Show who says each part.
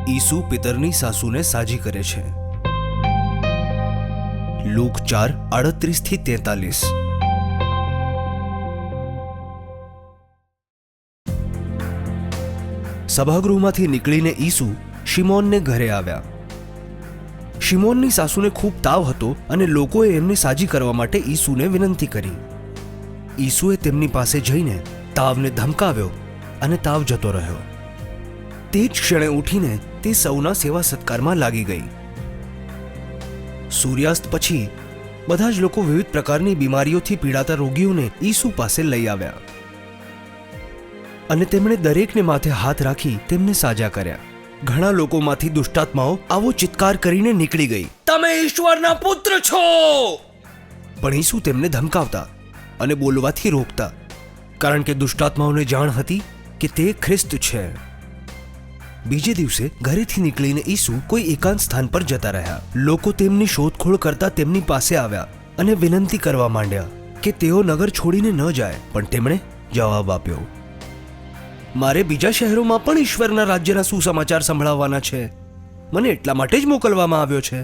Speaker 1: ઈસુ પિતરની સાસુને સાજી કરે છે. લૂક 4:38-43. સભાગૃહમાંથી નીકળીને ઈસુ શિમોનને ઘરે આવ્યા. શિમોનની સાસુને ખૂબ તાવ હતો અને લોકોએ એમને સાજી કરવા માટે ઈસુને વિનંતી કરી. ઈસુએ તેમની પાસે જઈને તાવને ધમકાવ્યો અને તાવ જતો રહ્યો. તે જ ક્ષણે ઉઠીને તે સૌના સેવા સત્કારમાં લાગી ગઈ. સૂર્યાસ્ત પછી બધા જ લોકો વિવિધ પ્રકારની બીમારીઓથી પીડાતા રોગીઓને ઈસુ પાસે લઈ આવ્યા અને તેમણે દરેકને માથે હાથ રાખી તેમને સાજા કર્યા. ઘણા લોકોમાંથી દુષ્ટાત્માઓ આવો ચિત્કાર કરીને નીકળી ગઈ, તમે ઈશ્વરના પુત્ર છો! પણ ઈસુ તેમને ધમકાવતા અને બોલવાથી રોકતા, કારણ કે દુષ્ટાત્માઓને જાણ હતી કે તે ખ્રિસ્ત છે. બીજે દિવસે ઘરેથી નીકળીને ઈસુ કોઈ એકાંત સ્થાન પર જતા રહ્યા. લોકો તેમની શોધખોળ કરતા તેમની પાસે આવ્યા અને વિનંતી કરવા માંડ્યા કે તેઓ નગર છોડીને ન જાય. પણ તેમણે જવાબ આપ્યો, મારે બીજા શહેરોમાં પણ ઈશ્વરના રાજ્યના સુસમાચાર સંભળાવવાના છે. મને એટલા માટે જ મોકલવામાં આવ્યો છે.